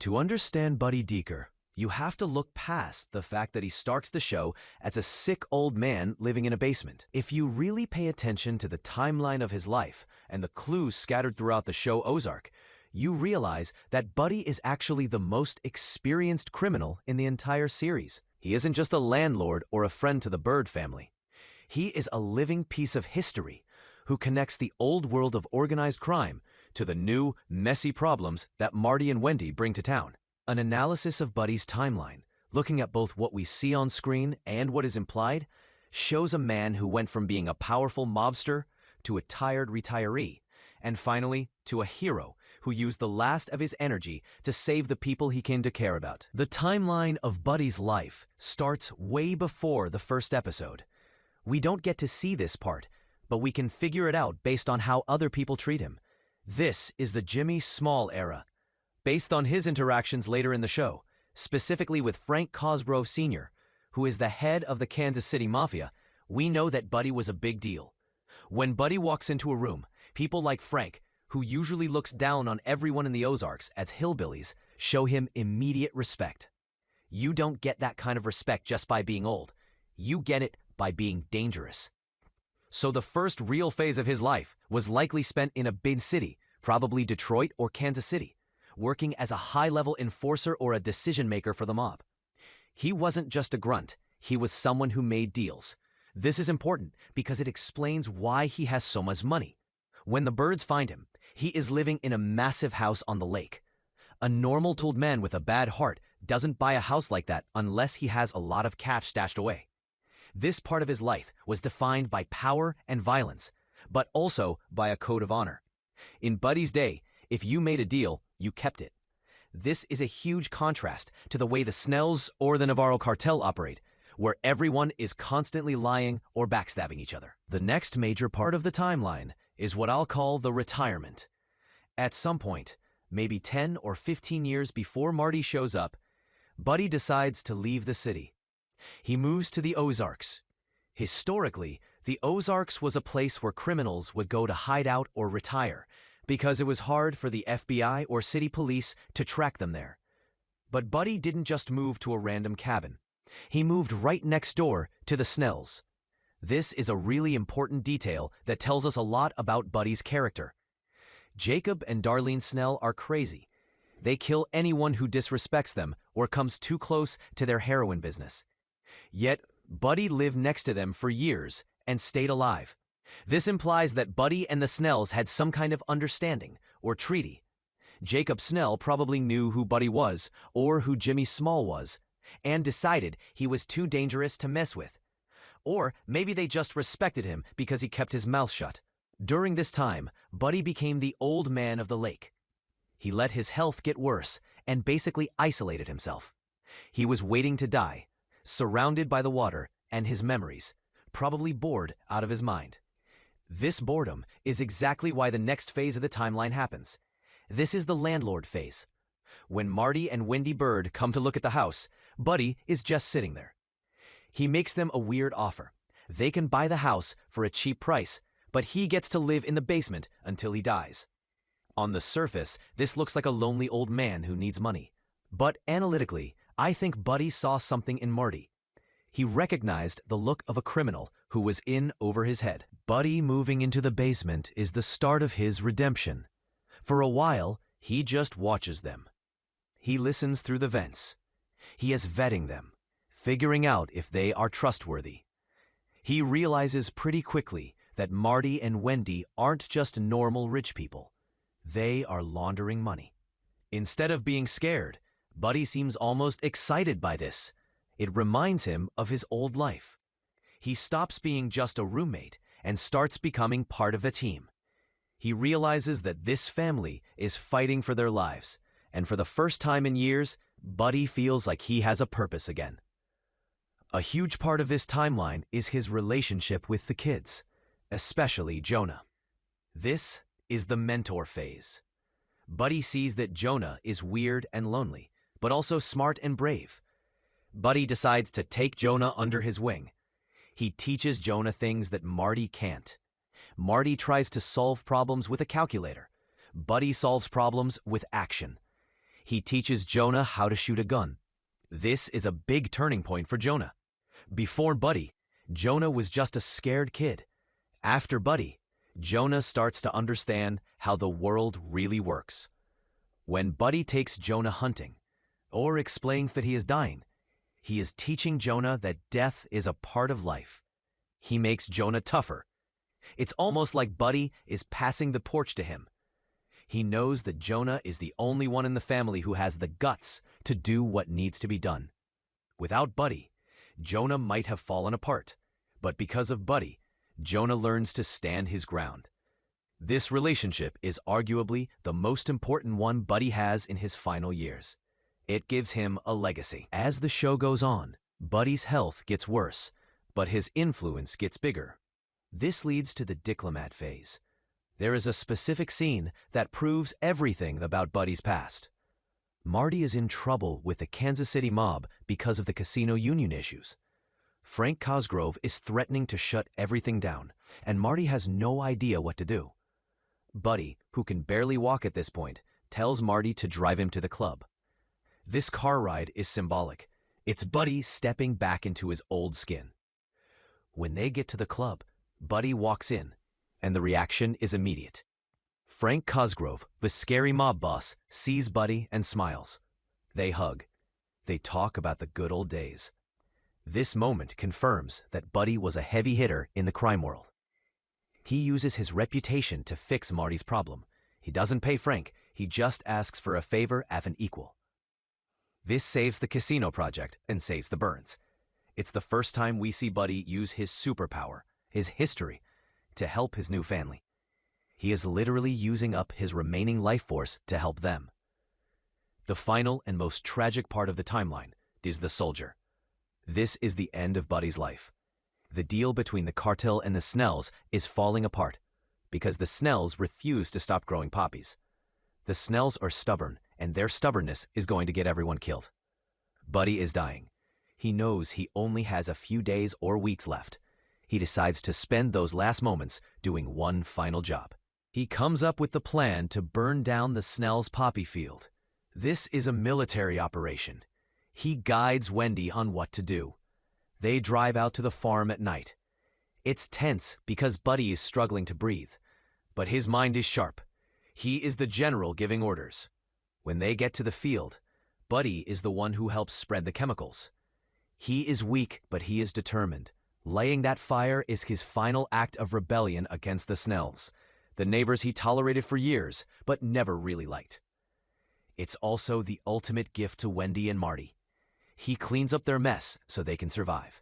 To understand Buddy Dieker, you have to look past the fact that he starts the show as a sick old man living in a basement. If you really pay attention to the timeline of his life and the clues scattered throughout the show Ozark, you realize that Buddy is actually the most experienced criminal in the entire series. He isn't just a landlord or a friend to the Byrde family. He is a living piece of history who connects the old world of organized crime to the new, messy problems that Marty and Wendy bring to town. An analysis of Buddy's timeline, looking at both what we see on screen and what is implied, shows a man who went from being a powerful mobster to a tired retiree, and finally to a hero who used the last of his energy to save the people he came to care about. The timeline of Buddy's life starts way before the first episode. We don't get to see this part, but we can figure it out based on how other people treat him. This is the Jimmy Small era, based on his interactions later in the show, specifically with Frank Cosgrove Sr., who is the head of the Kansas City Mafia. We know that Buddy was a big deal. When Buddy walks into a room, people like Frank, who usually looks down on everyone in the Ozarks as hillbillies, show him immediate respect. You don't get that kind of respect just by being old. You get it by being dangerous. So the first real phase of his life was likely spent in a big city, probably Detroit or Kansas City, working as a high-level enforcer or a decision-maker for the mob. He wasn't just a grunt, he was someone who made deals. This is important because it explains why he has so much money. When the Byrdes find him, he is living in a massive house on the lake. A normal-tooled man with a bad heart doesn't buy a house like that unless he has a lot of cash stashed away. This part of his life was defined by power and violence, but also by a code of honor. In Buddy's day, if you made a deal, you kept it. This is a huge contrast to the way the Snells or the Navarro cartel operate, where everyone is constantly lying or backstabbing each other. The next major part of the timeline is what I'll call the retirement. At some point, maybe 10 or 15 years before Marty shows up, Buddy decides to leave the city. He moves to the Ozarks. Historically, the Ozarks was a place where criminals would go to hide out or retire because it was hard for the FBI or city police to track them there. But Buddy didn't just move to a random cabin. He moved right next door to the Snells. This is a really important detail that tells us a lot about Buddy's character. Jacob and Darlene Snell are crazy. They kill anyone who disrespects them or comes too close to their heroin business. Yet, Buddy lived next to them for years and stayed alive. This implies that Buddy and the Snells had some kind of understanding or treaty. Jacob Snell probably knew who Buddy was or who Jimmy Small was and decided he was too dangerous to mess with. Or maybe they just respected him because he kept his mouth shut. During this time, Buddy became the old man of the lake. He let his health get worse and basically isolated himself. He was waiting to die, surrounded by the water and his memories, probably bored out of his mind. This boredom is exactly why the next phase of the timeline happens. This is the landlord phase. When Marty and Wendy Byrde come to look at the house, Buddy is just sitting there. He makes them a weird offer. They can buy the house for a cheap price, but he gets to live in the basement until he dies. On the surface, this looks like a lonely old man who needs money. But analytically, I think Buddy saw something in Marty. He recognized the look of a criminal who was in over his head. Buddy moving into the basement is the start of his redemption. For a while, he just watches them. He listens through the vents. He is vetting them, figuring out if they are trustworthy. He realizes pretty quickly that Marty and Wendy aren't just normal rich people. They are laundering money. Instead of being scared, Buddy seems almost excited by this. It reminds him of his old life. He stops being just a roommate and starts becoming part of a team. He realizes that this family is fighting for their lives, and for the first time in years, Buddy feels like he has a purpose again. A huge part of this timeline is his relationship with the kids, especially Jonah. This is the mentor phase. Buddy sees that Jonah is weird and lonely, but also smart and brave. Buddy decides to take Jonah under his wing. He teaches Jonah things that Marty can't. Marty tries to solve problems with a calculator. Buddy solves problems with action. He teaches Jonah how to shoot a gun. This is a big turning point for Jonah. Before Buddy, Jonah was just a scared kid. After Buddy, Jonah starts to understand how the world really works. When Buddy takes Jonah hunting, or explains that he is dying, he is teaching Jonah that death is a part of life. He makes Jonah tougher. It's almost like Buddy is passing the torch to him. He knows that Jonah is the only one in the family who has the guts to do what needs to be done. Without Buddy, Jonah might have fallen apart, but because of Buddy, Jonah learns to stand his ground. This relationship is arguably the most important one Buddy has in his final years. It gives him a legacy. As the show goes on, Buddy's health gets worse, but his influence gets bigger. This leads to the diplomat phase. There is a specific scene that proves everything about Buddy's past. Marty is in trouble with the Kansas City mob because of the casino union issues. Frank Cosgrove is threatening to shut everything down, and Marty has no idea what to do. Buddy, who can barely walk at this point, tells Marty to drive him to the club. This car ride is symbolic. It's Buddy stepping back into his old skin. When they get to the club, Buddy walks in, and the reaction is immediate. Frank Cosgrove, the scary mob boss, sees Buddy and smiles. They hug. They talk about the good old days. This moment confirms that Buddy was a heavy hitter in the crime world. He uses his reputation to fix Marty's problem. He doesn't pay Frank, he just asks for a favor as an equal. This saves the casino project and saves the Byrdes. It's the first time we see Buddy use his superpower, his history, to help his new family. He is literally using up his remaining life force to help them. The final and most tragic part of the timeline is the soldier. This is the end of Buddy's life. The deal between the cartel and the Snells is falling apart because the Snells refuse to stop growing poppies. The Snells are stubborn, and their stubbornness is going to get everyone killed. Buddy is dying. He knows he only has a few days or weeks left. He decides to spend those last moments doing one final job. He comes up with the plan to burn down the Snells' poppy field. This is a military operation. He guides Wendy on what to do. They drive out to the farm at night. It's tense because Buddy is struggling to breathe, but his mind is sharp. He is the general giving orders. When they get to the field, Buddy is the one who helps spread the chemicals. He is weak, but he is determined. Laying that fire is his final act of rebellion against the Snells, the neighbors he tolerated for years, but never really liked. It's also the ultimate gift to Wendy and Marty. He cleans up their mess so they can survive.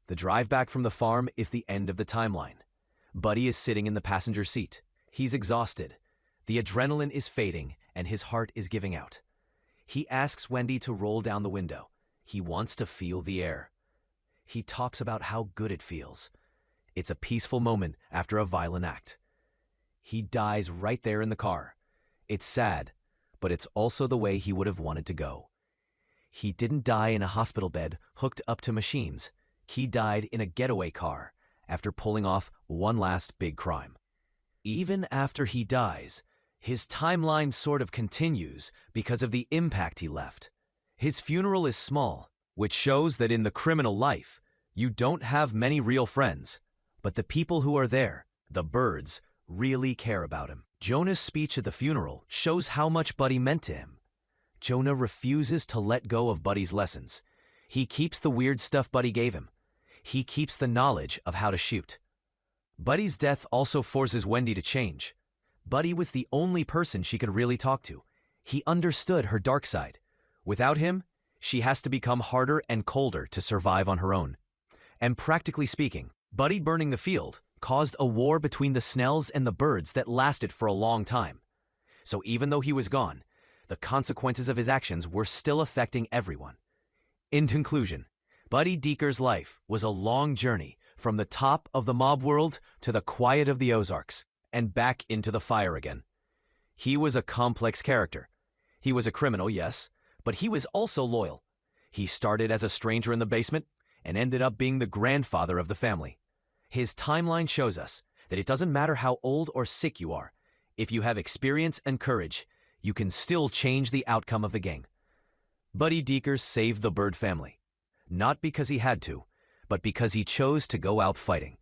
The drive back from the farm is the end of the timeline. Buddy is sitting in the passenger seat. He's exhausted. The adrenaline is fading, and his heart is giving out. He asks Wendy to roll down the window. He wants to feel the air. He talks about how good it feels. It's a peaceful moment after a violent act. He dies right there in the car. It's sad, but it's also the way he would have wanted to go. He didn't die in a hospital bed hooked up to machines. He died in a getaway car after pulling off one last big crime. Even after he dies, his timeline sort of continues because of the impact he left. His funeral is small, which shows that in the criminal life, you don't have many real friends, but the people who are there, the Byrdes, really care about him. Jonah's speech at the funeral shows how much Buddy meant to him. Jonah refuses to let go of Buddy's lessons. He keeps the weird stuff Buddy gave him. He keeps the knowledge of how to shoot. Buddy's death also forces Wendy to change. Buddy was the only person she could really talk to. He understood her dark side. Without him, she has to become harder and colder to survive on her own. And practically speaking, Buddy burning the field caused a war between the Snells and the Byrdes that lasted for a long time. So even though he was gone, the consequences of his actions were still affecting everyone. In conclusion, Buddy Dieker's life was a long journey from the top of the mob world to the quiet of the Ozarks and back into the fire again. He was a complex character. He was a criminal, yes, but he was also loyal. He started as a stranger in the basement and ended up being the grandfather of the family. His timeline shows us that it doesn't matter how old or sick you are. If you have experience and courage, you can still change the outcome of the game. Buddy Dieker saved the Byrde family, not because he had to, but because he chose to go out fighting.